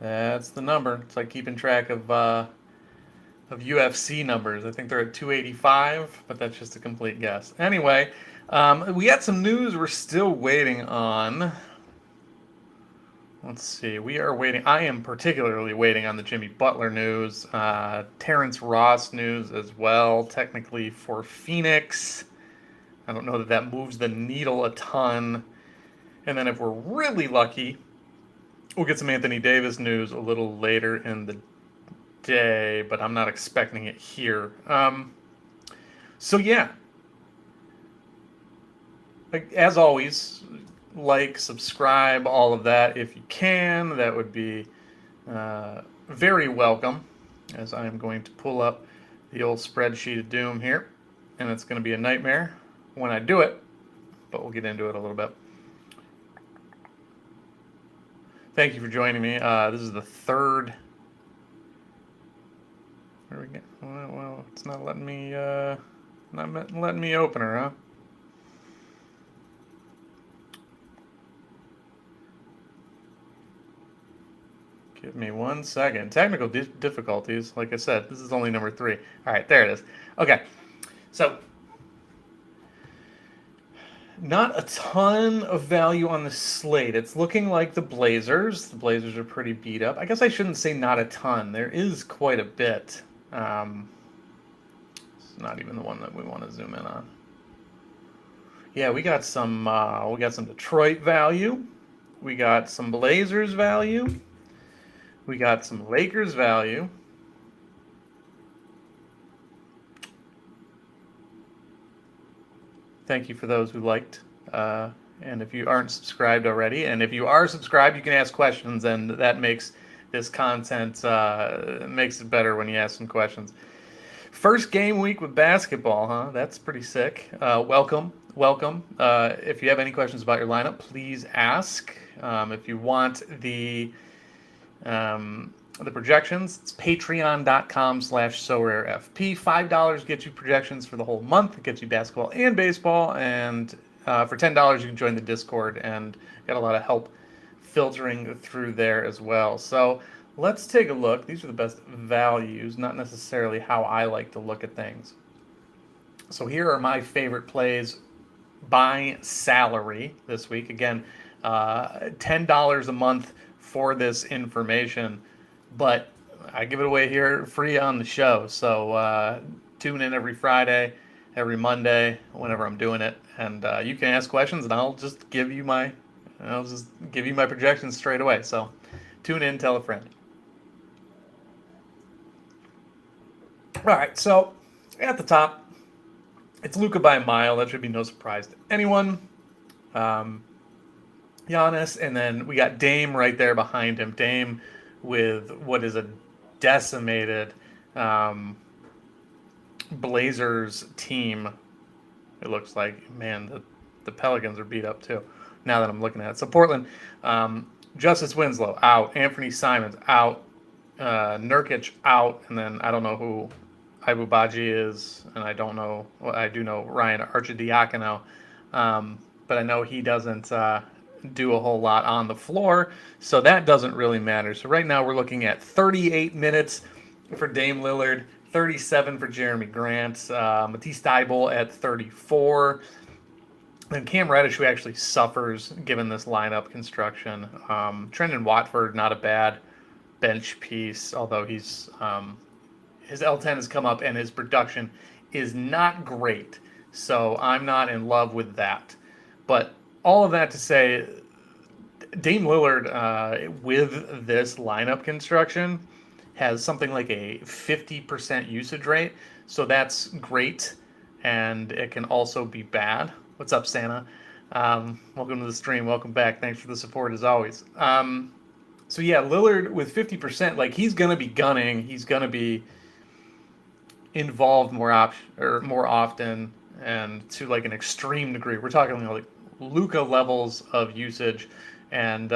That's the number. It's like keeping track of UFC numbers. I think they're at 285, but that's just a complete guess. Anyway, we got some news we're still waiting on. Let's see. We are waiting. I am particularly waiting on the Jimmy Butler news, Terrence Ross news as well, technically for Phoenix. I don't know that that moves the needle a ton. And then if we're really lucky, we'll get some Anthony Davis news a little later in the day, but I'm not expecting it here. So yeah, like, as always, like, subscribe, all of that if you can. That would be very welcome, as I am going to pull up the old spreadsheet of doom here, and it's going to be a nightmare when I do it, but we'll get into it a little bit. Thank you for joining me. This is the third. Where we get? Well, it's not letting me. Not letting me open her, huh? Give me 1 second. Technical difficulties. Like I said, this is only number 3. All right, there it is. Okay, so not a ton of value on the slate. It's looking like the Blazers. The Blazers are pretty beat up. I guess I shouldn't say not a ton. There is quite a bit. It's not even the one that we want to zoom in on. Yeah, we got some. We got some Detroit value. We got some Blazers value. We got some Lakers value. Thank you for those who liked. And if you aren't subscribed already, and if you are subscribed, you can ask questions, and that makes this content makes it better when you ask some questions. First game week with basketball, huh? That's pretty sick. Welcome, welcome. If you have any questions about your lineup, please ask. If you want the projections, it's patreon.com/SorareFP. $5 gets you projections for the whole month. It gets you basketball and baseball. And for $10, you can join the Discord and get a lot of help filtering through there as well. So let's take a look. These are the best values, not necessarily how I like to look at things. So here are my favorite plays by salary this week. Again, $10 a month for this information, but I give it away here free on the show. So tune in every Friday, every Monday, whenever I'm doing it, and you can ask questions, and I'll just give you my projections straight away. So tune in, tell a friend. All right, so at the top, it's Luka by a mile. That should be no surprise to anyone. Giannis, and then we got Dame right there behind him. Dame with what is a decimated Blazers team. It looks like, man, the Pelicans are beat up too, now that I'm looking at it. So Portland, Justice Winslow out, Anthony Simons out, Nurkic out, and then I don't know who Ibubaji is, and I don't know. Well, I do know Ryan Arcidiacono, but I know he doesn't do a whole lot on the floor, so that doesn't really matter. So right now we're looking at 38 minutes for Dame Lillard, 37 for Jeremy Grant, Matisse Thybulle at 34. And Cam Reddish, who actually suffers given this lineup construction. Trendon Watford, not a bad bench piece, although his L10 has come up and his production is not great. So I'm not in love with that. But all of that to say, Dame Lillard, with this lineup construction, has something like a 50% usage rate. So that's great, and it can also be bad. What's up, Santa? Welcome to the stream. Welcome back. Thanks for the support as always. So yeah, Lillard with 50%, like, he's gonna be gunning. He's gonna be involved more often, and to like an extreme degree. We're talking like Luka levels of usage, and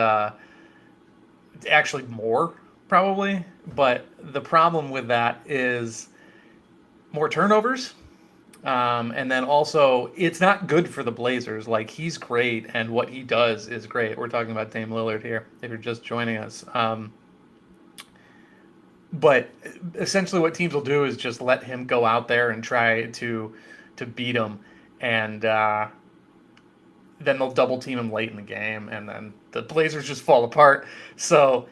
actually more probably. But the problem with that is more turnovers. And then also, it's not good for the Blazers. Like, he's great, and what he does is great. We're talking about Dame Lillard here, if you're just joining us. But essentially, what teams will do is just let him go out there and try to beat him, and then they'll double team him late in the game, and then the Blazers just fall apart. So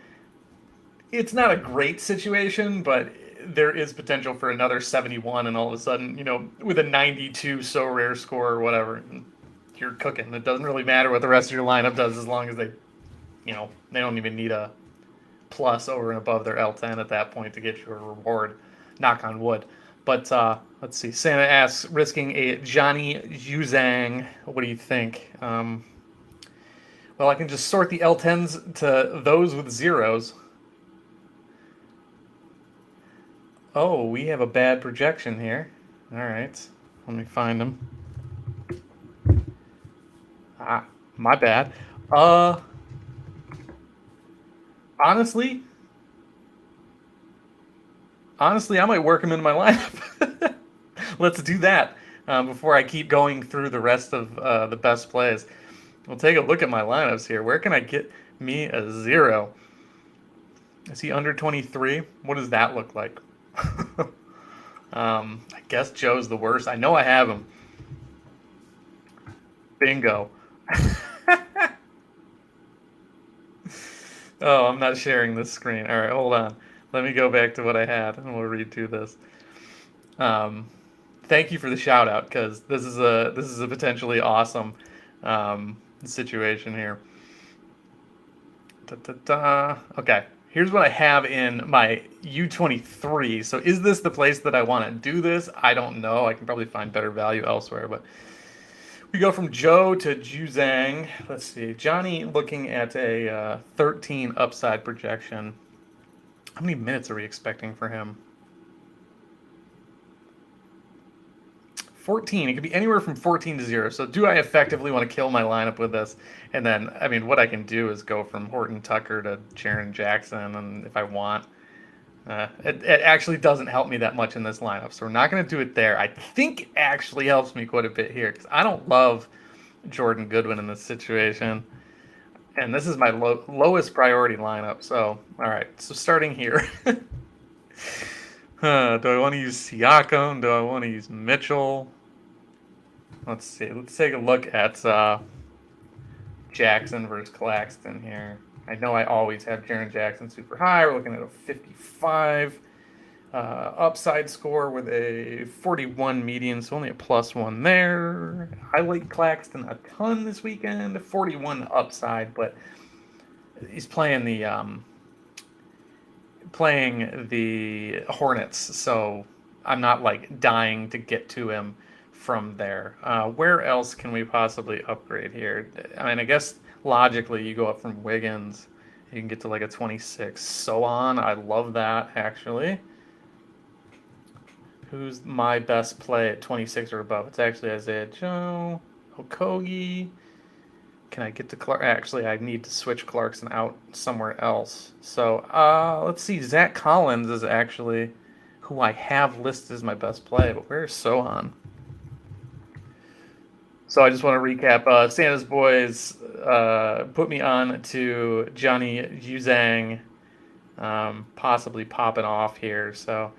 it's not a great situation, but there is potential for another 71, and all of a sudden, with a 92 Sorare score or whatever, you're cooking. It doesn't really matter what the rest of your lineup does as long as they don't even need a plus over and above their L10 at that point to get you a reward. Knock on wood. But let's see. Santa asks, risking a Johnny Yuzang. What do you think? Well, I can just sort the L10s to those with zeros. Oh, we have a bad projection here. All right. Let me find them. Ah, my bad. Uh, honestly, I might work him into my lineup. Let's do that before I keep going through the rest of the best plays. We'll take a look at my lineups here. Where can I get me a zero? Is he under 23? What does that look like? I guess Joe's the worst. I know I have him. Bingo. Oh, I'm not sharing this screen. All right, hold on. Let me go back to what I had, and we'll read through this. Thank you for the shout out, because this is a potentially awesome situation here. Da, da, da. Okay, here's what I have in my U23. So is this the place that I want to do this? I don't know. I can probably find better value elsewhere, but we go from Joe to Juzang. Let's see. Johnny looking at a 13 upside projection. How many minutes are we expecting for him? 14. It could be anywhere from 14 to 0. So do I effectively want to kill my lineup with this? And then, I mean, what I can do is go from Horton Tucker to Jaren Jackson, and if I want. It actually doesn't help me that much in this lineup, so we're not going to do it there. I think it actually helps me quite a bit here, because I don't love Jordan Goodwin in this situation. And this is my lowest priority lineup. So, all right. So starting here. Do I want to use Siakam? Do I want to use Mitchell? Let's see. Let's take a look at Jackson versus Claxton here. I know I always have Jaren Jackson super high. We're looking at a 55 upside score with a 41 median, so only a +1 there. I like Claxton a ton this weekend. 41 upside, but he's playing the Hornets, so I'm not like dying to get to him from there. Where else can we possibly upgrade here? I mean, I guess logically you go up from Wiggins, you can get to like a 26. So on, I love that actually. Who's my best play at 26 or above? It's actually Isaiah Joe, Okogie. Can I get to Clark? Actually, I need to switch Clarkson out somewhere else. So let's see. Zach Collins is actually who I have listed as my best play, but where's Sohan? So I just want to recap. Santa's boys put me on to Johnny Yuzang, possibly popping off here. So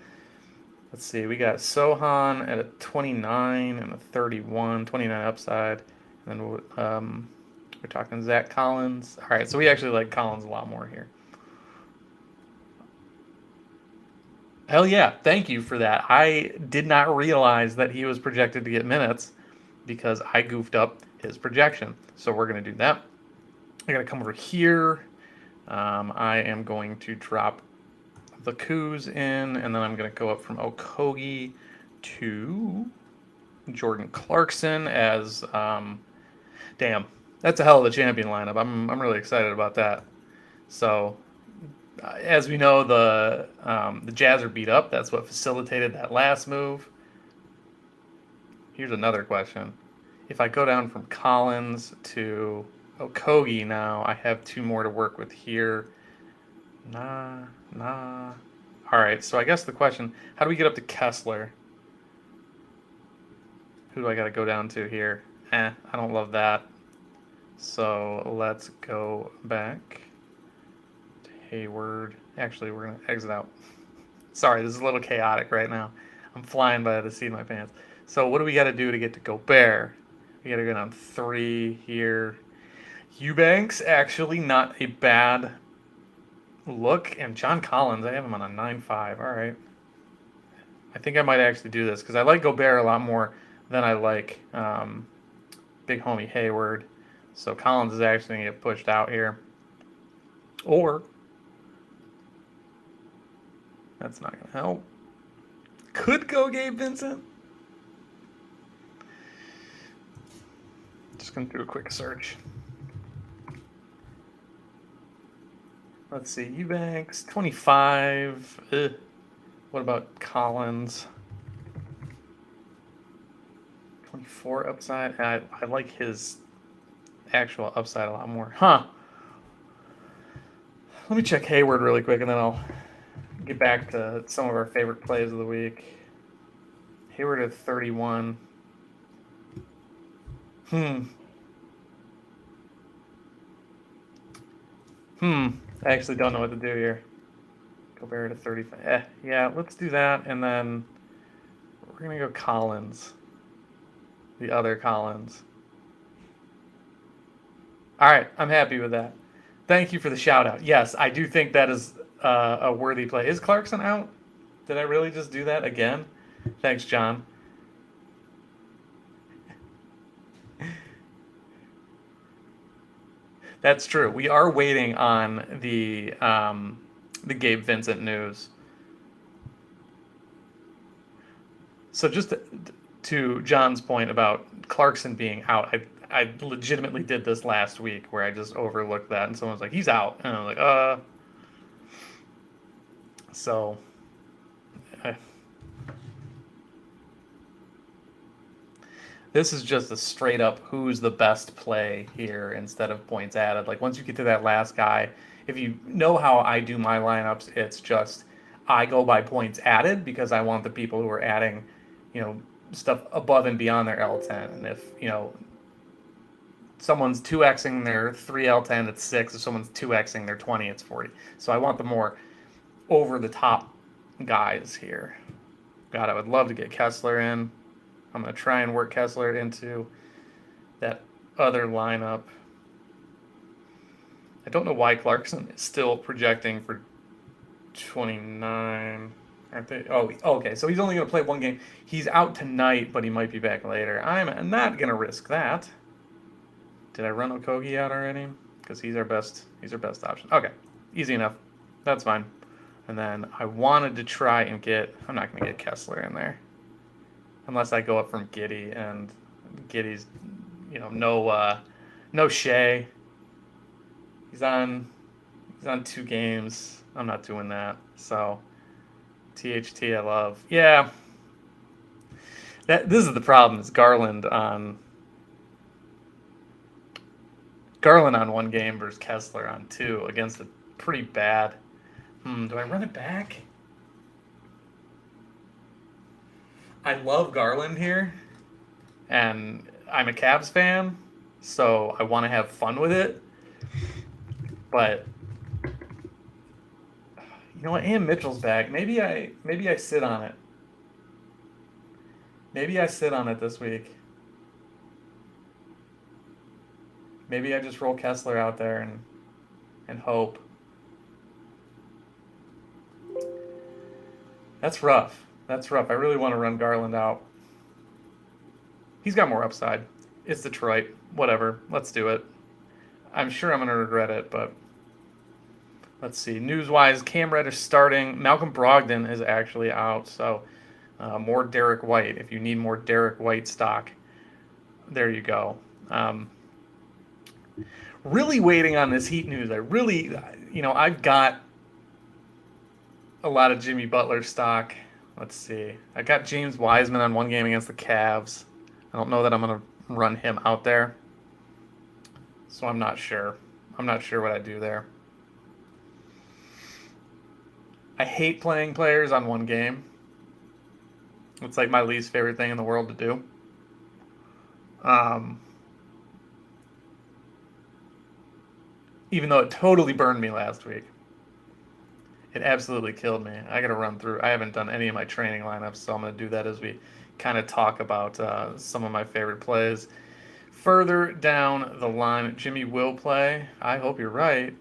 let's see. We got Sohan at a 29 and a 31, 29 upside. And then we're talking Zach Collins. All right, so we actually like Collins a lot more here. Hell yeah, thank you for that. I did not realize that he was projected to get minutes because I goofed up his projection. So we're going to do that. I got to come over here. I am going to drop the Coos in, and then I'm going to go up from Okogie to Jordan Clarkson as damn, that's a hell of a champion lineup. I'm really excited about that. So as we know, the Jazz are beat up. That's what facilitated that last move. Here's another question. If I go down from Collins to Okogie now, I have two more to work with here. Nah. All right, so I guess the question, how do we get up to Kessler? Who do I got to go down to here? I don't love that. So let's go back to Hayward. Actually, we're going to exit out. Sorry, this is a little chaotic right now. I'm flying by the seat of my pants. So what do we got to do to get to Gobert? We got to go down 3 here. Eubanks, actually not a bad look. And John Collins, I have him on a 9.5. All right. I think I might actually do this because I like Gobert a lot more than I like big homie Hayward. So Collins is actually going to get pushed out here. Or, that's not going to help. Could go Gabe Vincent. Just going to do a quick search. Let's see. Eubanks, 25. Ugh. What about Collins? 24 upside. I like his actual upside a lot more. Huh. Let me check Hayward really quick, and then I'll get back to some of our favorite plays of the week. Hayward at 31. I actually don't know what to do here. Gobert to 35. Yeah, let's do that, and then we're going to go Collins. The other Collins. All right, I'm happy with that. Thank you for the shout out. Yes, I do think that is a worthy play. Is Clarkson out? Did I really just do that again? Thanks, John. That's true. We are waiting on the Gabe Vincent news. So just to John's point about Clarkson being out, I legitimately did this last week where I just overlooked that, and someone was like, "He's out," and I was like, So, this is just a straight up who's the best play here instead of points added. Like once you get to that last guy, if you know how I do my lineups, it's just I go by points added because I want the people who are adding, stuff above and beyond their L10. And if, someone's 2xing their 3L10, it's 6. If someone's 2xing their 20, it's 40. So I want the more over the top guys here. God, I would love to get Kessler in. I'm going to try and work Kessler into that other lineup. I don't know why Clarkson is still projecting for 29. Aren't they? Oh, okay. So he's only going to play one game. He's out tonight, but he might be back later. I'm not going to risk that. Did I run Okogie out already? Because he's our best option. Okay, easy enough. That's fine. And then I wanted to try and get. I'm not going to get Kessler in there, unless I go up from Giddy, and Giddy's, no Shea. He's on 2 games. I'm not doing that. So THT I love. Yeah. This is the problem. Is Garland on 1 game versus Kessler on 2 against a pretty bad. Do I run it back? I love Garland here, and I'm a Cavs fan, so I want to have fun with it. But you know what? And Mitchell's back. Maybe I sit on it. Maybe I sit on it this week. Maybe I just roll Kessler out there and hope. That's rough. I really want to run Garland out. He's got more upside. It's Detroit. Whatever. Let's do it. I'm sure I'm going to regret it, but let's see. News-wise, Cam Reddish starting. Malcolm Brogdon is actually out, so more Derek White. If you need more Derek White stock, there you go. Really waiting on this Heat news. I've got a lot of Jimmy Butler stock. Let's see. I got James Wiseman on 1 game against the Cavs. I don't know that I'm going to run him out there. So I'm not sure. I'm not sure what I do there. I hate playing players on 1 game. It's like my least favorite thing in the world to do. Even though it totally burned me last week. It absolutely killed me. I got to run through. I haven't done any of my training lineups, so I'm going to do that as we kind of talk about some of my favorite plays. Further down the line, Jimmy will play. I hope you're right.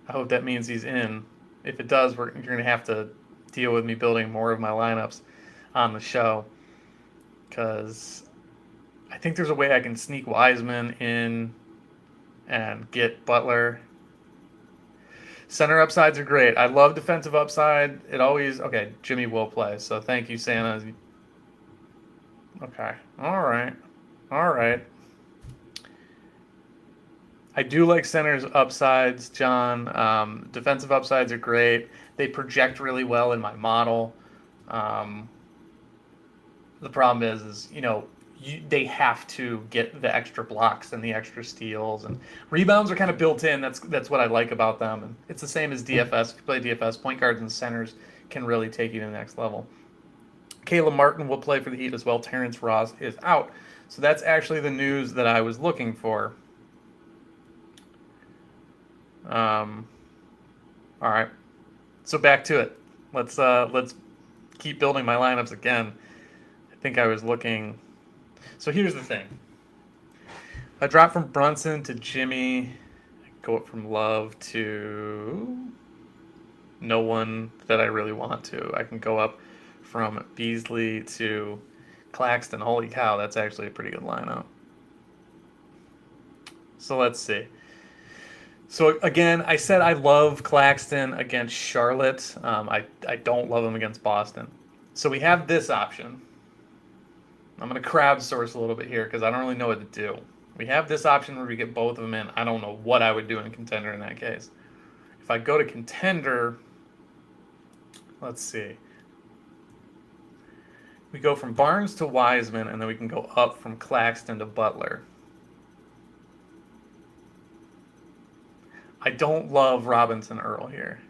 I hope that means he's in. If it does, you're going to have to deal with me building more of my lineups on the show because I think there's a way I can sneak Wiseman in and get Butler. Center upsides are great. I love defensive upside. It always okay. Jimmy will play, so thank you, Santa. Okay, all right, all right. I do like centers upsides, John. Defensive upsides are great. They project really well in my model. Um, the problem is they have to get the extra blocks and the extra steals and rebounds are kind of built in. That's what I like about them. And it's the same as DFS. If you play DFS, point guards and centers can really take you to the next level. Caleb Martin will play for the Heat as well. Terrence Ross is out. So that's actually the news that I was looking for. All right. So back to it. Let's keep building my lineups again. I think I was looking. So here's the thing. I drop from Brunson to Jimmy. Go up from Love to no one that I really want to. I can go up from Beasley to Claxton. Holy cow, that's actually a pretty good lineup. So let's see. So again, I said I love Claxton against Charlotte. I don't love him against Boston. So we have this option. I'm going to crowdsource a little bit here because I don't really know what to do. We have this option where we get both of them in. I don't know what I would do in Contender in that case. If I go to Contender, let's see. We go from Barnes to Wiseman, and then we can go up from Claxton to Butler. I don't love Robinson Earl here.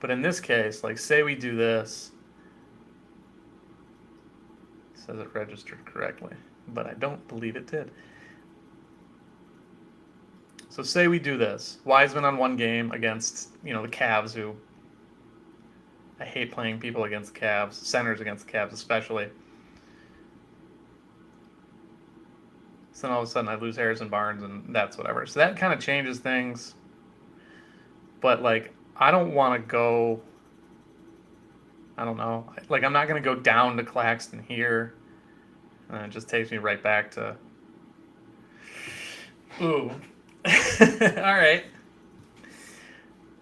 But in this case, like say we do this. It says it registered correctly, but I don't believe it did. So say we do this. Wiseman on one game against, the Cavs, who I hate playing people against the Cavs, centers against the Cavs especially. So then all of a sudden I lose Harrison Barnes and that's whatever. So that kind of changes things. But I don't want to go, I don't know. I'm not going to go down to Claxton here. And it just takes me right back to, ooh. All right.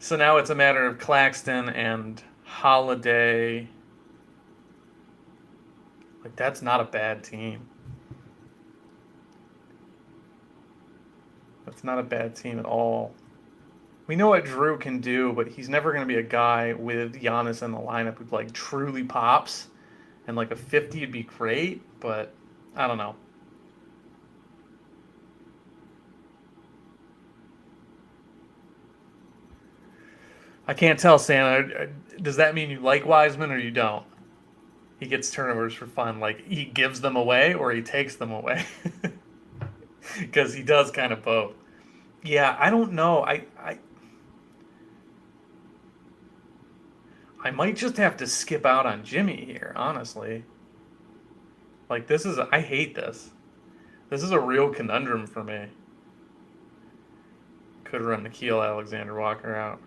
So now it's a matter of Claxton and Holiday. That's not a bad team. That's not a bad team at all. We know what Drew can do, but he's never going to be a guy with Giannis in the lineup who truly pops. And a 50 would be great, but I don't know. I can't tell, Santa. Does that mean you like Wiseman or you don't? He gets turnovers for fun. He gives them away or he takes them away. Because he does kind of both. Yeah, I don't know. I might just have to skip out on Jimmy here, honestly. I hate this. This is a real conundrum for me. Could run Nikhil Alexander Walker out.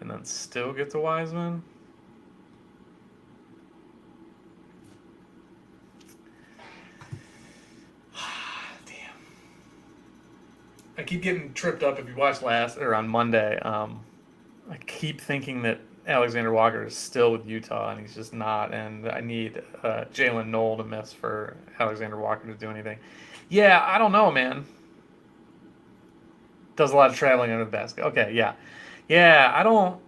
And then still get to Wiseman. Damn. I keep getting tripped up if you watched on Monday. I keep thinking that Alexander Walker is still with Utah, and he's just not. And I need Jalen Knoll to miss for Alexander Walker to do anything. Yeah, I don't know, man. Does a lot of traveling under the basket. Okay, yeah. Yeah, I don't.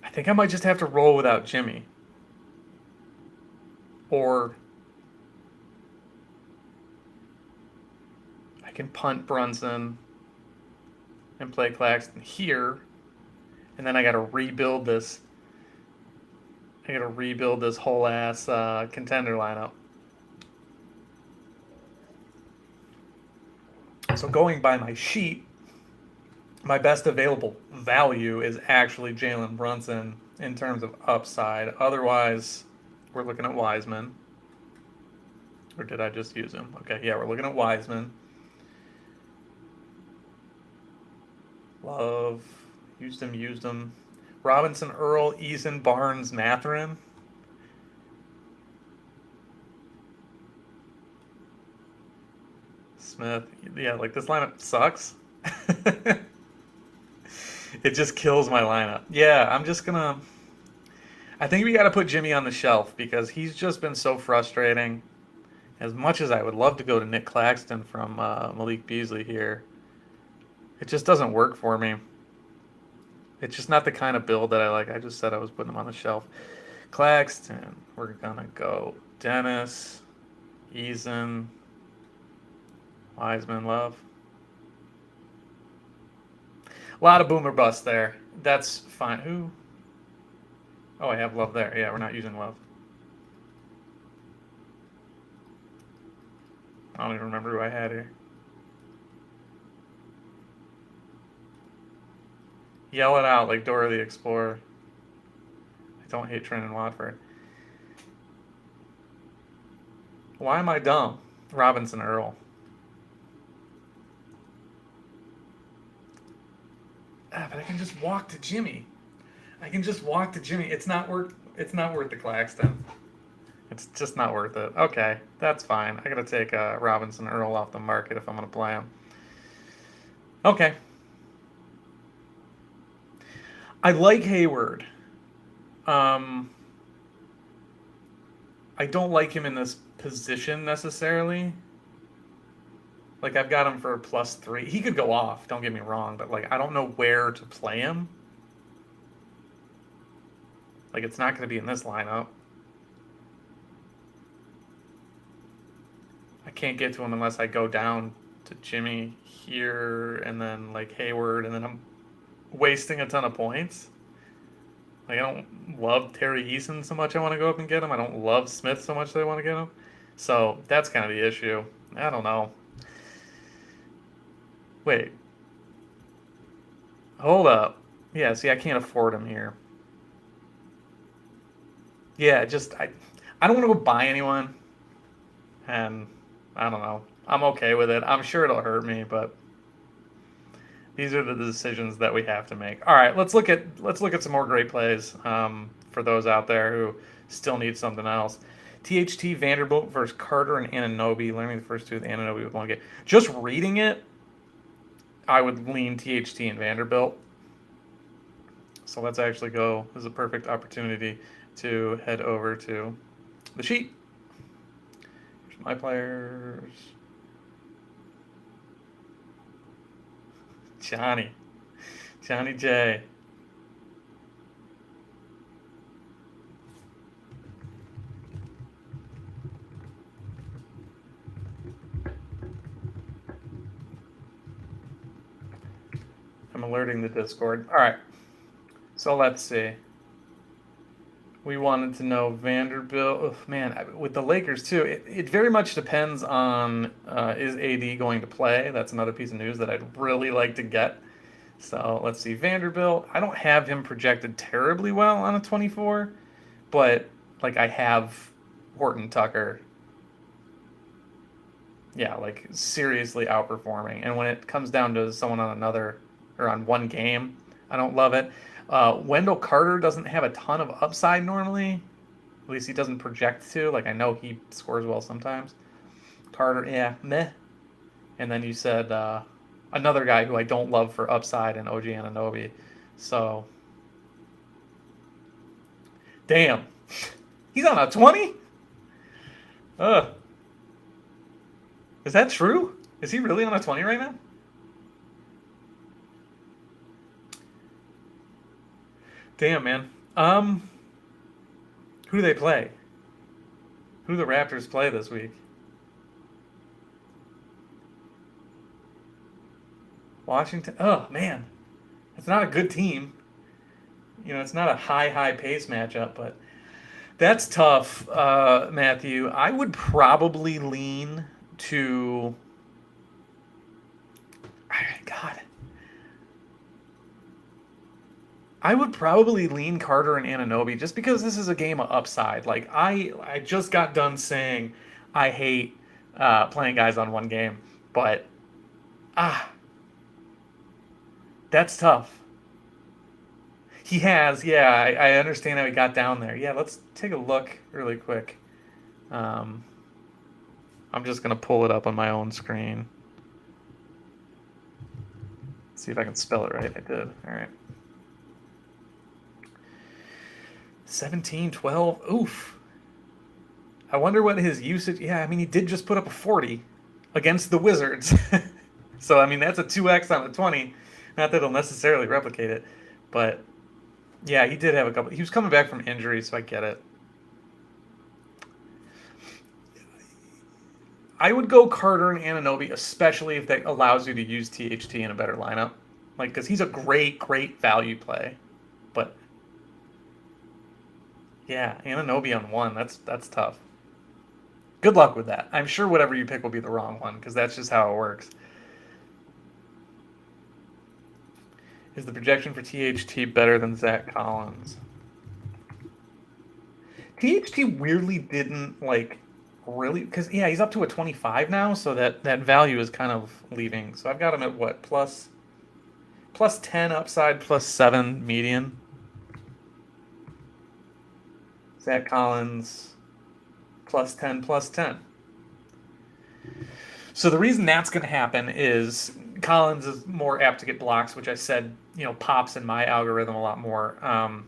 I think I might just have to roll without Jimmy. Or I can punt Brunson and play Claxton here. And then I got to rebuild this I gotta rebuild this whole ass contender lineup. So going by my sheet, my best available value is actually Jalen Brunson in terms of upside. Otherwise, we're looking at Wiseman. Or did I just use him? Okay, yeah, we're looking at Wiseman. Love. Used him. Robinson, Earl, Eason, Barnes, Matherin. Smith. Yeah, like this lineup sucks. It just kills my lineup. Yeah, I'm just gonna. I think we got to put Jimmy on the shelf because he's just been so frustrating. As much as I would love to go to Nick Claxton from Malik Beasley here, it just doesn't work for me. It's just not the kind of build that I like. I just said I was putting him on the shelf. Claxton, we're gonna go Dennis, Eason, Wiseman, Love. A lot of boomer bust there. That's fine. Who? Oh, I have Love there. Yeah, we're not using Love. I don't even remember who I had here. Yell it out like Dora the Explorer. I don't hate Trenton Watford. Why am I dumb? Robinson Earl. But I can just walk to Jimmy. It's not worth. It's not worth the Claxton. It's just not worth it. Okay, that's fine. I gotta take Robinson Earl off the market if I'm gonna play him. Okay. I like Hayward. Um, I don't like him in this position necessarily. Like I've got him for a +3. He could go off. Don't get me wrong, but like I don't know where to play him. Like it's not going to be in this lineup. I can't get to him unless I go down to Jimmy here and then like Hayward, and then I'm wasting a ton of points. Like I don't love Terry Eason so much I want to go up and get him. I don't love Smith so much that I want to get him. So that's kind of the issue. I don't know. Wait. Hold up. Yeah, see, I can't afford him here. Yeah, just I don't want to go buy anyone, and I don't know. I'm okay with it. I'm sure it'll hurt me, but these are the decisions that we have to make. All right, let's look at some more great plays for those out there who still need something else. THT Vanderbilt versus Carter and Anunoby. Learning the first two with Anunoby with one game. Just reading it, I would lean THT and Vanderbilt. So let's actually go. This is a perfect opportunity to head over to the sheet. Here's my players. Johnny J. I'm alerting the Discord. All right. So let's see. We wanted to know Vanderbilt. Oh, man, with the Lakers too, it very much depends on is AD going to play. That's another piece of news that I'd really like to get. So let's see. Vanderbilt, I don't have him projected terribly well on a 24, but like I have Horton Tucker. Yeah, like seriously outperforming. And when it comes down to someone on another or on one game, I don't love it. Wendell Carter doesn't have a ton of upside normally. At least he doesn't project to. Like I know he scores well sometimes. Carter, yeah, meh. And then you said another guy who I don't love for upside in OG Anunoby. So, damn, he's on a 20. Ugh, is that true? Is he really on a 20 right now? Damn, man. Who do they play? Who do the Raptors play this week? Washington. Oh man, it's not a good team. You know, it's not a high pace matchup, but That's tough, Matthew. I would probably lean to. God, I would probably lean Carter and Ananobi just because this is a game of upside. Like I just got done saying I hate playing guys on one game, but ah, that's tough. He has, yeah. I understand how he got down there. Yeah, let's take a look really quick. Um, I'm just gonna pull it up on my own screen. See if I can spell it right. I did. All right. 17-12. Oof. I wonder what his usage. Yeah, I mean, he did just put up a 40 against the Wizards. So, I mean, that's a 2x on a 20. Not that he'll necessarily replicate it. But, yeah, he did have a couple. He was coming back from injury, so I get it. I would go Carter and Ananobi, especially if that allows you to use THT in a better lineup. Like, because he's a great, great value play. But, yeah, Ananobi on one, that's tough. Good luck with that. I'm sure whatever you pick will be the wrong one because that's just how it works. Is the projection for THT better than Zach Collins? THT weirdly didn't like really because yeah he's up to a 25 now, so that value is kind of leaving. So I've got him at what plus 10 upside, plus 7 median. Zach Collins plus 10 plus 10. So the reason that's going to happen is Collins is more apt to get blocks, which I said, pops in my algorithm a lot more,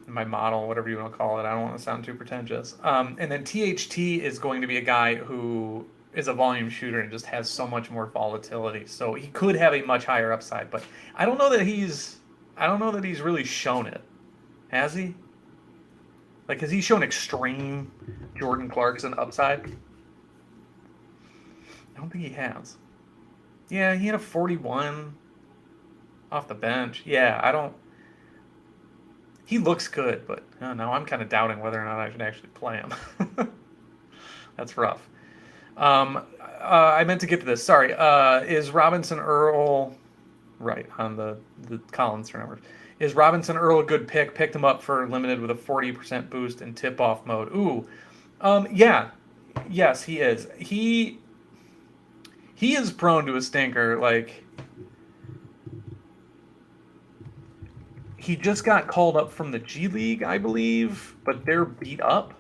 in my model, whatever you want to call it. I don't want to sound too pretentious. And then THT is going to be a guy who is a volume shooter and just has so much more volatility. So he could have a much higher upside, but I don't know that he's really shown it. Has he? Like, has he shown extreme Jordan Clarkson upside? I don't think he has. Yeah, he had a 41 off the bench. Yeah, I don't. He looks good, but now I'm kind of doubting whether or not I should actually play him. That's rough. I meant to get to this. Sorry. Is Robinson Earl right on the Collins turnovers? Is Robinson Earl a good pick? Picked him up for limited with a 40% boost in tip off mode. Ooh, yeah, yes, he is. He is prone to a stinker. Like, he just got called up from the G League, I believe, but they're beat up.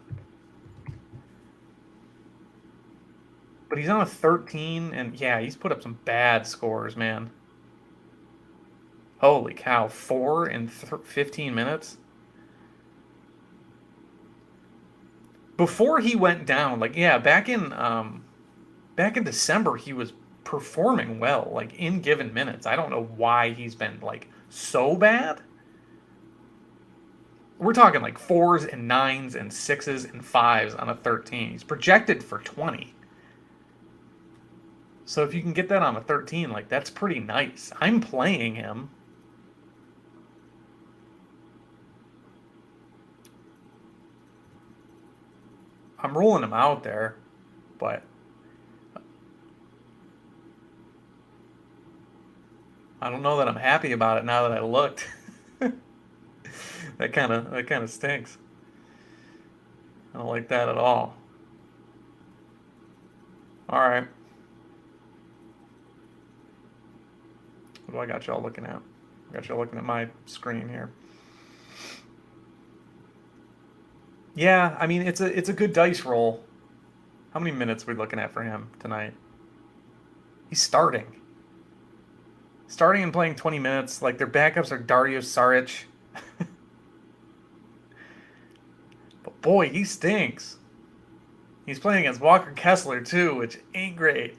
But he's on a 13, and yeah, he's put up some bad scores, man. Holy cow, 4 in 15 minutes? Before he went down, like, yeah, back in December, he was performing well, like, in given minutes. I don't know why he's been, like, so bad. We're talking like 4s and 9s and 6s and 5s on a 13. He's projected for 20. So if you can get that on a 13, like, that's pretty nice. I'm playing him. I'm rolling him out there, but I don't know that I'm happy about it now that I looked. That kind of stinks. I don't like that at all. All right. What do I got y'all looking at? I got y'all looking at my screen here. Yeah, I mean it's a good dice roll. How many minutes are we looking at for him tonight? He's starting and playing 20 minutes. Like, their backups are Dario Saric. But boy, he stinks. He's playing against Walker Kessler too, which ain't great.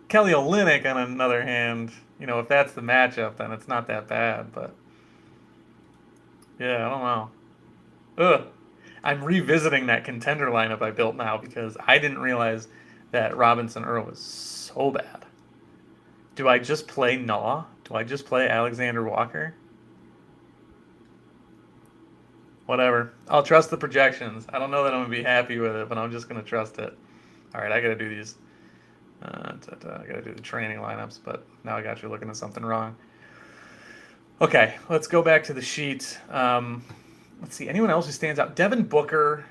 Kelly Olynyk, on another hand, if that's the matchup, then it's not that bad. But yeah, I don't know. Ugh. I'm revisiting that contender lineup I built now because I didn't realize that Robinson Earl was so bad. Do I just play Naw? Do I just play Alexander Walker? Whatever. I'll trust the projections. I don't know that I'm gonna be happy with it, but I'm just gonna trust it. All right, I gotta do these. I gotta do the training lineups, but now I got you looking at something wrong. Okay, let's go back to the sheet. Let's see. Anyone else who stands out? Devin Booker.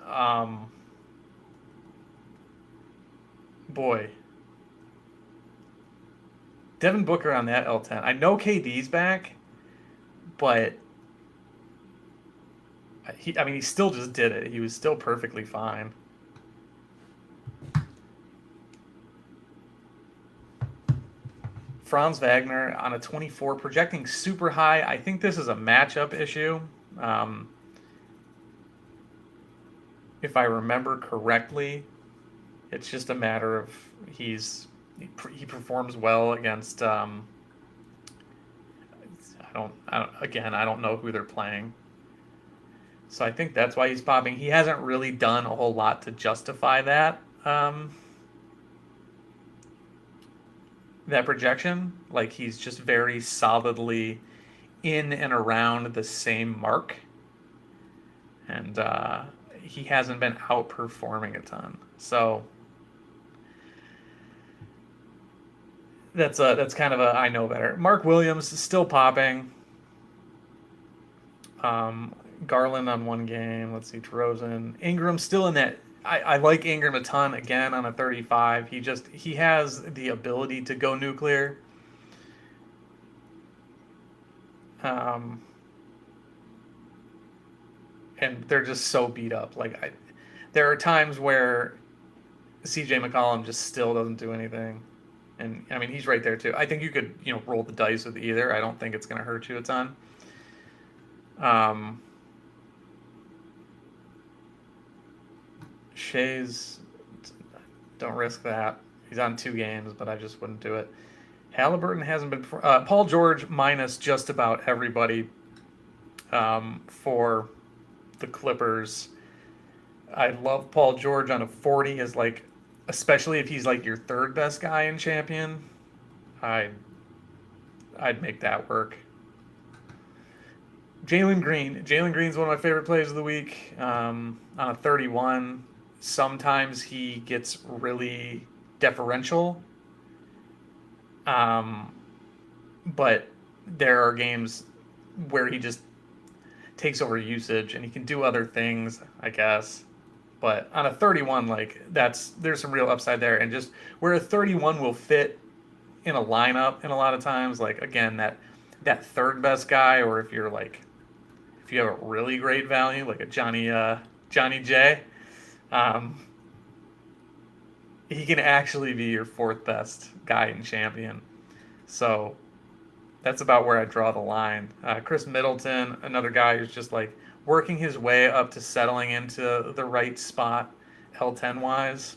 Um, boy, Devin Booker on that L10. I know KD's back, but I mean, he still just did it. He was still perfectly fine. Franz Wagner on a 24, projecting super high. I think this is a matchup issue. Um, if I remember correctly, it's just a matter of he performs well against. I don't know who they're playing. So I think that's why he's popping. He hasn't really done a whole lot to justify that projection. Like he's just very solidly in and around the same mark, and he hasn't been outperforming a ton. So that's kind of a I know better. Mark Williams is still popping. Garland on one game. Let's see, DeRozan. Ingram still in that. I like Ingram a ton. Again on a 35. He has the ability to go nuclear. Um, and they're just so beat up. There are times where CJ McCollum just still doesn't do anything. And I mean, he's right there too. I think you could, roll the dice with either. I don't think it's going to hurt you a ton. Shea's, don't risk that. He's on 2 games, but I just wouldn't do it. Halliburton hasn't been. Paul George minus just about everybody for the Clippers. I love Paul George on a 40 as especially if he's like your third best guy in champion. I'd make that work. Jalen Green. Jalen Green's one of my favorite plays of the week. On a 31, sometimes he gets really deferential. But there are games where he just takes over usage and he can do other things, I guess. But on a 31, there's some real upside there, and just where a 31 will fit in a lineup, and a lot of times, again, that third best guy, or if you have a really great value, like a Johnny J, he can actually be your fourth best guy in champion. So that's about where I draw the line. Chris Middleton, another guy who's just working his way up to settling into the right spot, L10 wise.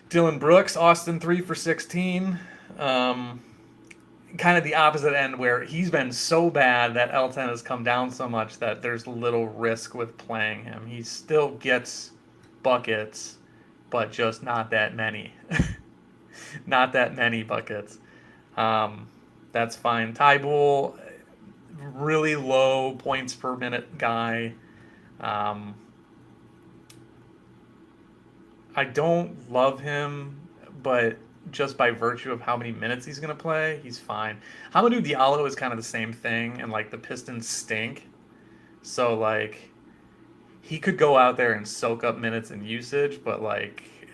Dylan Brooks, Austin 3 for 16. Kind of the opposite end where he's been so bad that L10 has come down so much that there's little risk with playing him. He still gets buckets, but just not that many. Not that many buckets. That's fine. Tybull, really low points per minute guy. I don't love him, but just by virtue of how many minutes he's going to play, he's fine. Hamidou Diallo is kind of the same thing, and the Pistons stink. So he could go out there and soak up minutes and usage, but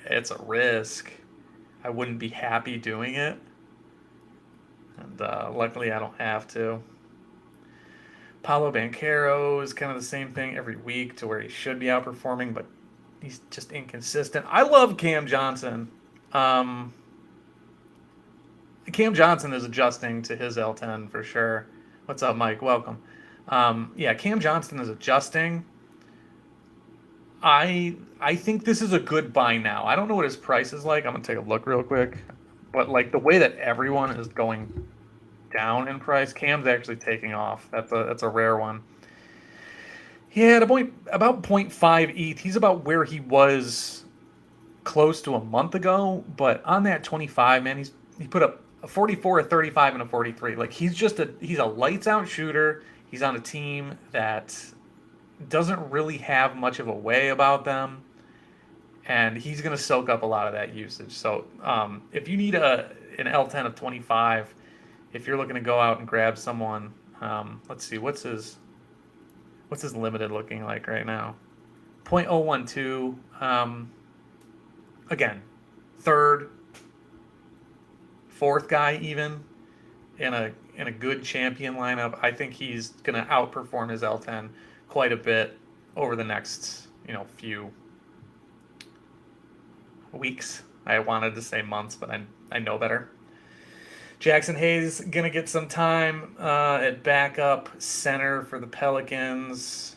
it's a risk. I wouldn't be happy doing it. And luckily I don't have to. Paolo Banchero is kind of the same thing every week to where he should be outperforming, but he's just inconsistent. I love Cam Johnson. Cam Johnson is adjusting to his L10 for sure. What's up, Mike? Welcome. Yeah, Cam Johnson is adjusting. I think this is a good buy now. I don't know what his price is like. I'm gonna take a look real quick. But the way that everyone is going down in price, Cam's actually taking off. That's a rare one. He had about 0.5 ETH. He's about where he was close to a month ago. But on that 25, man, he put up a 44, a 35, and a 43. He's a lights out shooter. He's on a team that doesn't really have much of a way about them, and he's going to soak up a lot of that usage. So if you need an L10 of 25, if you're looking to go out and grab someone, let's see, what's his limited looking like right now? 0.012. Again, third, fourth guy even in a good champion lineup. I think he's going to outperform his L10 quite a bit over the next few weeks. I wanted to say months, but I know better. Jackson Hayes going to get some time at backup center for the Pelicans.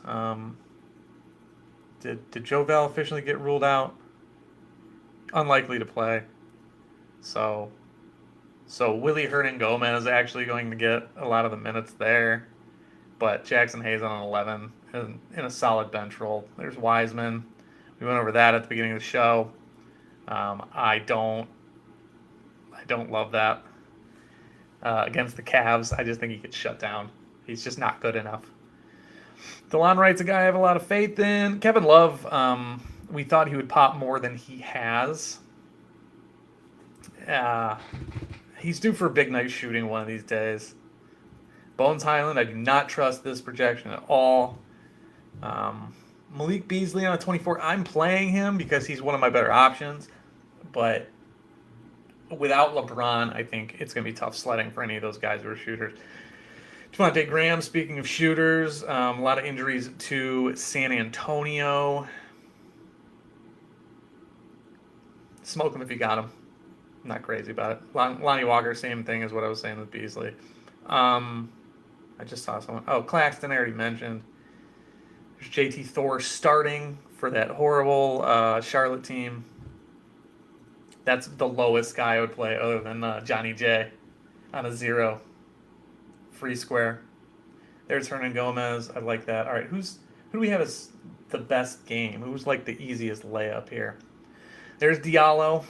Did Joe Val officially get ruled out? Unlikely to play. So Willie Hernan-Gomez is actually going to get a lot of the minutes there. But Jackson Hayes on an 11 in a solid bench role. There's Wiseman. We went over that at the beginning of the show. I don't love that against the Cavs. I just think he gets shut down. He's just not good enough. DeLon Wright's a guy I have a lot of faith in. Kevin Love, we thought he would pop more than he has. He's due for a big night shooting one of these days. Bones Highland, I do not trust this projection at all. Malik Beasley on a 24, I'm playing him because he's one of my better options. But without LeBron, I think it's going to be tough sledding for any of those guys who are shooters. Devontae Graham, speaking of shooters, a lot of injuries to San Antonio. Smoke him if you got him. I'm not crazy about it. Lonnie Walker, same thing as what I was saying with Beasley. I just saw someone. Oh, Claxton, I already mentioned. There's JT Thor starting for that horrible Charlotte team. That's the lowest guy I would play other than Johnny J on a 0. Free square. There's Hernan-Gomez. I like that. All right, who do we have as the best game? Who's like the easiest layup here? There's Diallo.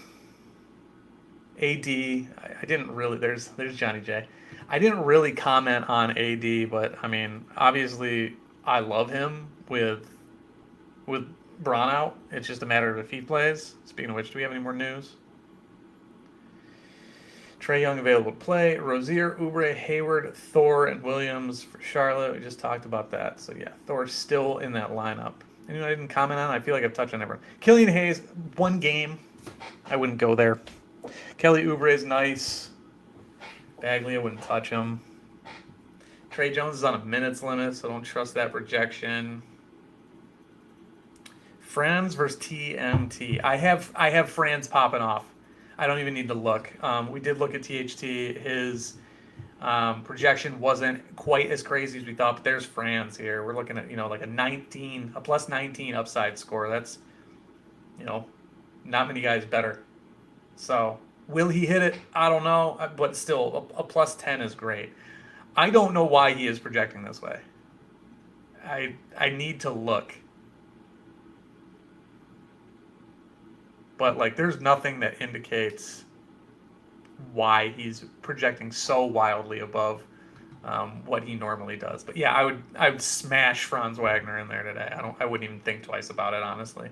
AD. I didn't really. There's Johnny J. I didn't really comment on AD, but I mean, obviously, I love him with Braun out. It's just a matter of if he plays. Speaking of which, do we have any more news? Trae Young available to play. Rozier, Oubre, Hayward, Thor, and Williams for Charlotte. We just talked about that. So yeah, Thor's still in that lineup. Anyone I didn't comment on? I feel like I've touched on everyone. Killian Hayes, one game. I wouldn't go there. Kelly Oubre is nice. Bagley, I wouldn't touch him. Trey Jones is on a minutes limit, so don't trust that projection. Franz versus TMT. I have Franz popping off. I don't even need to look. We did look at THT. His projection wasn't quite as crazy as we thought, but there's Franz here. We're looking at like a plus 19 upside score. That's not many guys better. So will he hit it? I don't know, but still a plus 10 is great. I don't know why he is projecting this way. I need to look. But there's nothing that indicates why he's projecting so wildly above what he normally does. But yeah, I would smash Franz Wagner in there today. I wouldn't even think twice about it, honestly.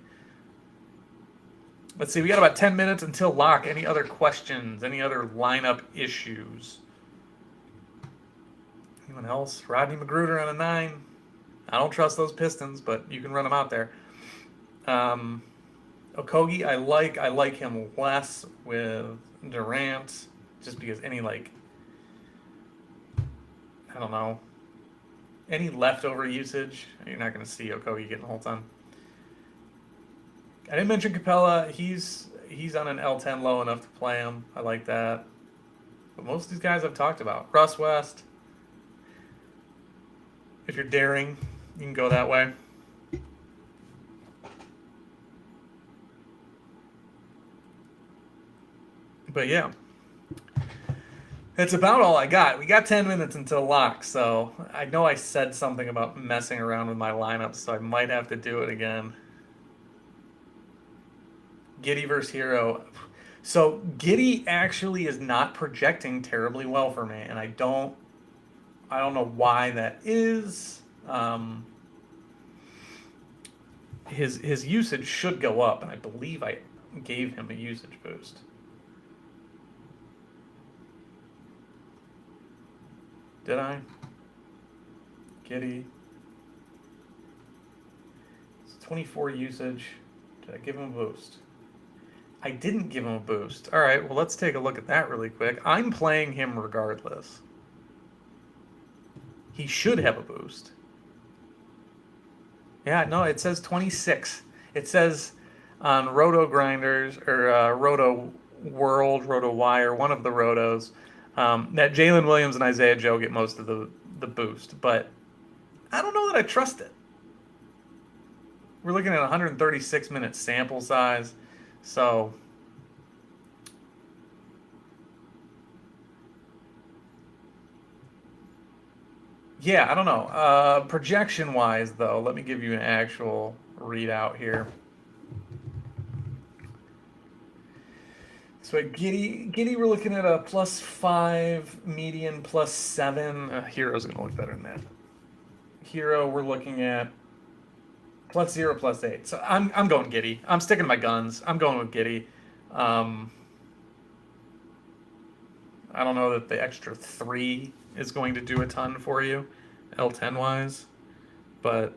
Let's see, we got about 10 minutes until lock. Any other questions? Any other lineup issues? Anyone else? Rodney Magruder on a 9. I don't trust those Pistons, but you can run them out there. Okogie, I like him less with Durant, just because any any leftover usage, you're not going to see Okogie getting a whole ton. I didn't mention Capella. He's on an L10 low enough to play him. I like that. But most of these guys I've talked about. Russ West. If you're daring, you can go that way. But yeah, that's about all I got. We got 10 minutes until lock, so I know I said something about messing around with my lineup, so I might have to do it again. Giddey versus Hero. So Giddey actually is not projecting terribly well for me, and I don't I don't know why that is. His usage should go up, and I believe I gave him a usage boost. Did I? Giddy. It's 24 usage. Did I give him a boost? I didn't give him a boost. All right, well, let's take a look at that really quick. I'm playing him regardless. He should have a boost. Yeah, no, it says 26. It says on Roto Grinders or Roto World, Roto Wire, one of the Rotos, that Jalen Williams and Isaiah Joe get most of the boost. But I don't know that I trust it. We're looking at 136-minute sample size. So yeah, I don't know. Projection wise, though, let me give you an actual readout here. So at Giddy, we're looking at a +5, median +7. Hero's gonna look better than that. Hero, we're looking at +0, +8. So I'm going Giddy. I'm sticking to my guns. I'm going with Giddy. I don't know that the extra 3 is going to do a ton for you, L10 wise, but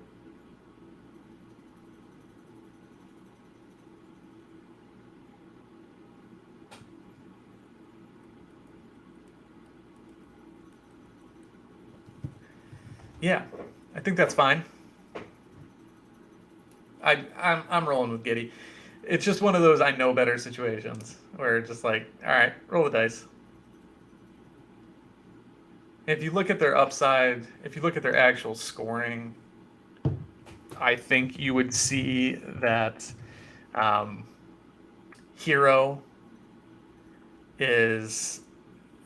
yeah, I think that's fine. I'm rolling with Giddy. It's just one of those I know better situations where it's just like, all right, roll the dice. If you look at their upside, if you look at their actual scoring, I think you would see that um, Hero is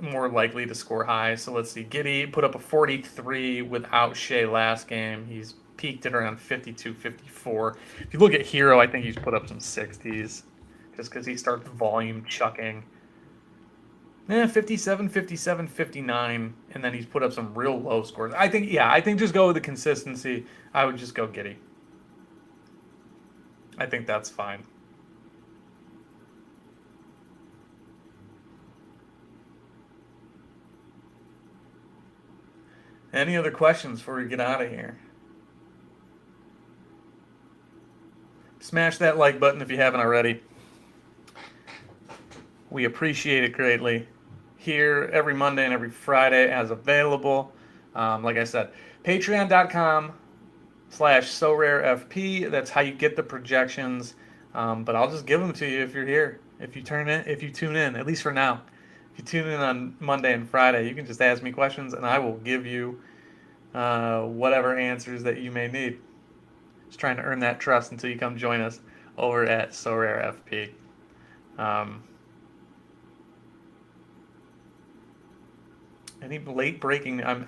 more likely to score high. So let's see. Giddy put up a 43 without Shea last game. He's peaked at around 52, 54. If you look at Hero, I think he's put up some 60s just because he starts volume chucking. 57, 57, 59, and then he's put up some real low scores. I think just go with the consistency. I would just go Giddy. I think that's fine. Any other questions before we get out of here? Smash that like button if you haven't already. We appreciate it greatly. Here every Monday and every Friday as available. Like I said, patreon.com/SoRareFP. That's how you get the projections. But I'll just give them to you if you're here. If you tune in, at least for now. If you tune in on Monday and Friday, you can just ask me questions and I will give you whatever answers that you may need. Just trying to earn that trust until you come join us over at SoRareFP. Any late breaking? I'm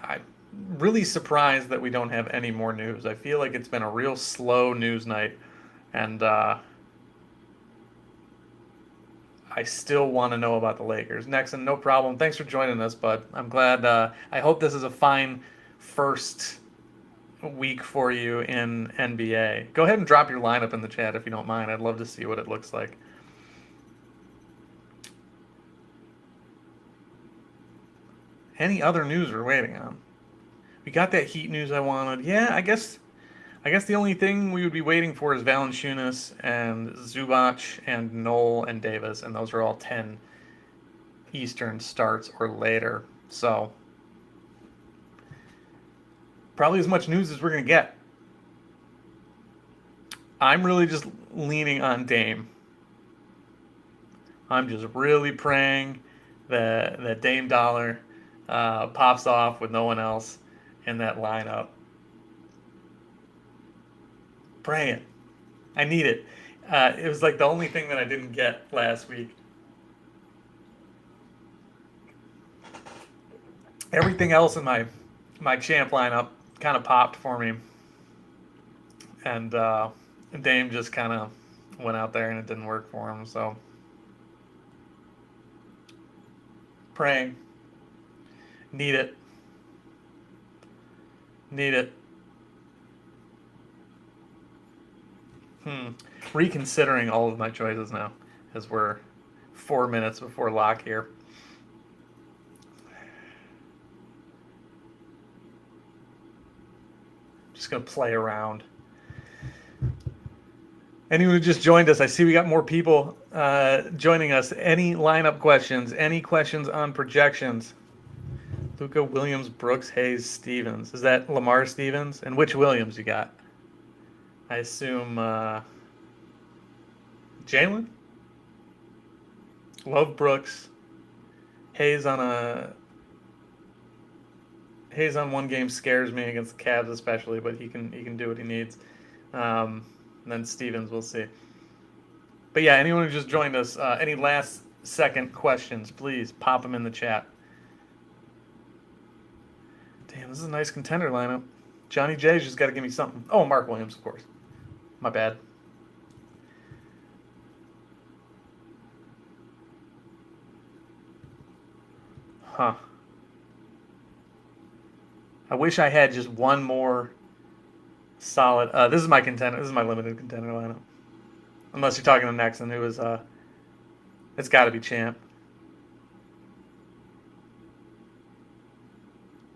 really surprised that we don't have any more news. I feel like it's been a real slow news night, and I still want to know about the Lakers. Nexon, no problem. Thanks for joining us, bud. I'm glad. I hope this is a fine first week for you in NBA. Go ahead and drop your lineup in the chat if you don't mind. I'd love to see what it looks like. Any other news we're waiting on? We got that Heat news I wanted. Yeah, I guess the only thing we would be waiting for is Valanciunas and Zubac and Knoll and Davis, and those are all 10 Eastern starts or later. So probably as much news as we're going to get. I'm really just leaning on Dame. I'm just really praying that Dame Dollar pops off with no one else in that lineup. Praying. I need it. It was like the only thing that I didn't get last week. Everything else in my champ lineup kind of popped for me. And Dame just kind of went out there and it didn't work for him. So praying. Need it. Need it. Reconsidering all of my choices now, as we're 4 minutes before lock here. Just gonna play around. Anyone who just joined us, I see we got more people joining us. Any lineup questions? Any questions on projections? Luka, Williams, Brooks, Hayes, Stevens. Is that Lamar Stevens? And which Williams you got? I assume Jalen? Love Brooks. Hayes on one game scares me against the Cavs especially, but he can do what he needs. And then Stevens, we'll see. But yeah, anyone who just joined us, any last second questions, please pop them in the chat. Damn, this is a nice contender lineup. Johnny J's just got to give me something. Oh, Mark Williams, of course. My bad. Huh. I wish I had just one more solid. This is my contender. This is my limited contender lineup. Unless you're talking to Nexon, who is it's got to be champ,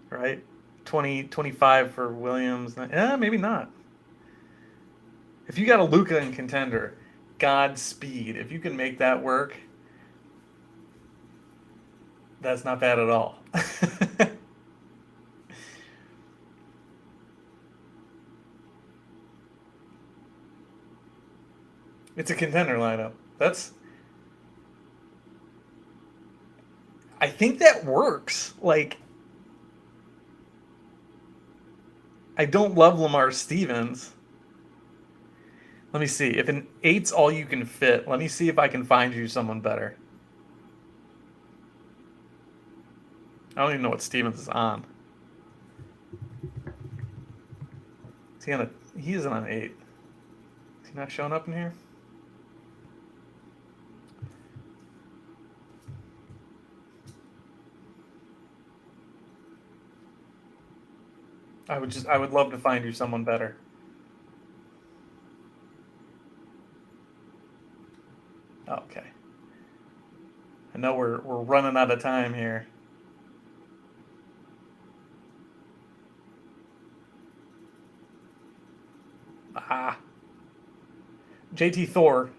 right? 25 for Williams. Maybe not. If you got a Luka in contender, Godspeed. If you can make that work, that's not bad at all. It's a contender lineup. I think that works. Like, I don't love Lamar Stevens. Let me see. If an 8's all you can fit, let me see if I can find you someone better. I don't even know what Stevens is on. He isn't on 8. Is he not showing up in here? I would love to find you someone better. Okay. I know we're running out of time here. JT Thor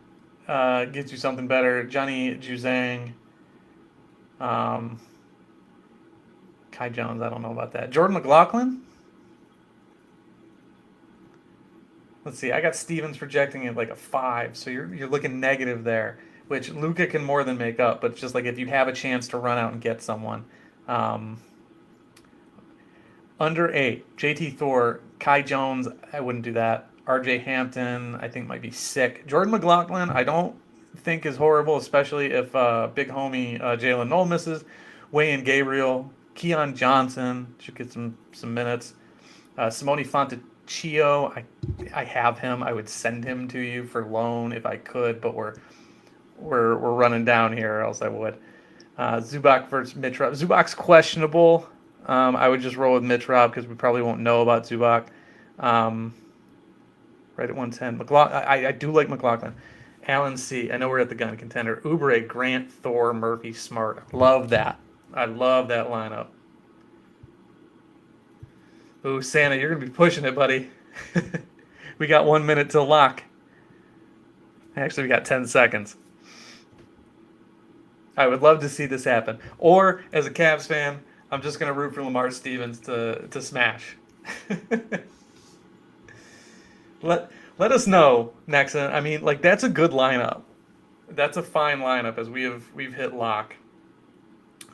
gets you something better. Johnny Juzang. Kai Jones, I don't know about that. Jordan McLaughlin? Let's see. I got Stevens projecting it like a 5, so you're looking negative there, which Luka can more than make up. But it's just like if you have a chance to run out and get someone, under 8, JT Thor, Kai Jones, I wouldn't do that. RJ Hampton, I think might be sick. Jordan McLaughlin, I don't think is horrible, especially if big homie Jalen Noel misses. Wayne Gabriel, Keon Johnson should get some minutes. Simone Fontecchio, I have him. I would send him to you for loan if I could, but we're running down here, or else I would. Zubac versus Mitrov. Zubac's questionable. I would just roll with Mitrov because we probably won't know about Zubac. Right at 110. I do like McLaughlin. Allen C. I know we're at the gun contender. Oubre, Grant, Thor, Murphy, Smart. Love that. I love that lineup. Ooh, Santa, you're going to be pushing it, buddy. We got 1 minute till lock. Actually, we got 10 seconds. I would love to see this happen. Or, as a Cavs fan, I'm just going to root for Lamar Stevens to smash. Let us know, Nexa. I mean, like, that's a good lineup. That's a fine lineup as we've hit lock.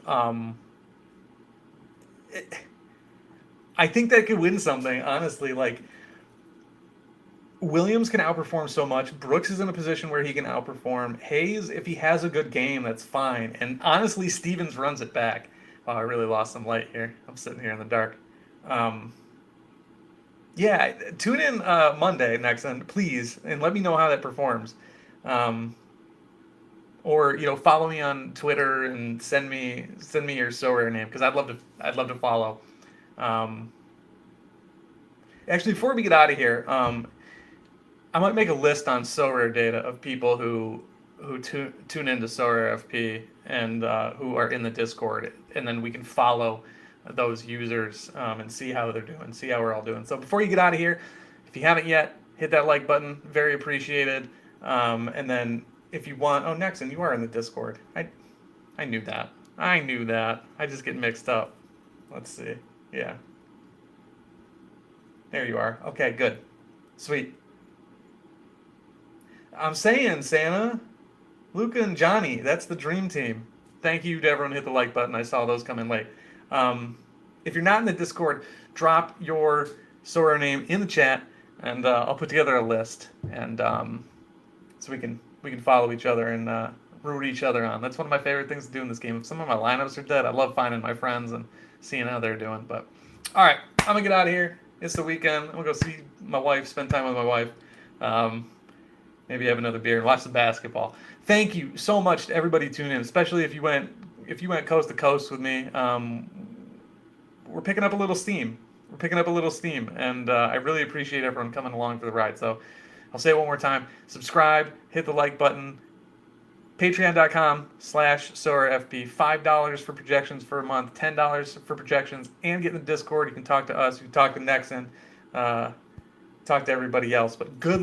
I think that could win something, honestly. Like, Williams can outperform so much. Brooks is in a position where he can outperform. Hayes, if he has a good game, that's fine. And honestly, Stevens runs it back. Oh, I really lost some light here. I'm sitting here in the dark. Yeah, tune in Monday next, and please, and let me know how that performs. Or follow me on Twitter and send me your Sorare name because I'd love to follow. Actually, before we get out of here, I might make a list on Sorare data of people who tune into Sorare FP and who are in the Discord, and then we can follow those users and see how they're doing, see how we're all doing. So before you get out of here, if you haven't yet, hit that like button, very appreciated. And then if you want, oh, Nexon, you are in the Discord. I knew that. I knew that. I just get mixed up. Let's see. Yeah, there you are. Okay, good, sweet. I'm saying, Santa, Luca and Johnny, that's the dream team. Thank you to everyone who hit the like button. I saw those come in late. Um, if you're not in the Discord, drop your Sora name in the chat, and I'll put together a list, and so we can follow each other and root each other on. That's one of my favorite things to do in this game. If some of my lineups are dead, I love finding my friends and seeing how they're doing. But all right, I'm gonna get out of here. It's the weekend. I'm gonna go see my wife, spend time with my wife. Um, Maybe have another beer and watch the basketball. Thank you so much to everybody tuning in, especially if you went coast to coast with me. We're picking up a little steam. We're picking up a little steam, and I really appreciate everyone coming along for the ride. So I'll say it one more time: subscribe, hit the like button. Patreon.com/SoraFP. $5 for projections for a month, $10 for projections, and get in the Discord. You can talk to us. You can talk to Nexon, talk to everybody else. But good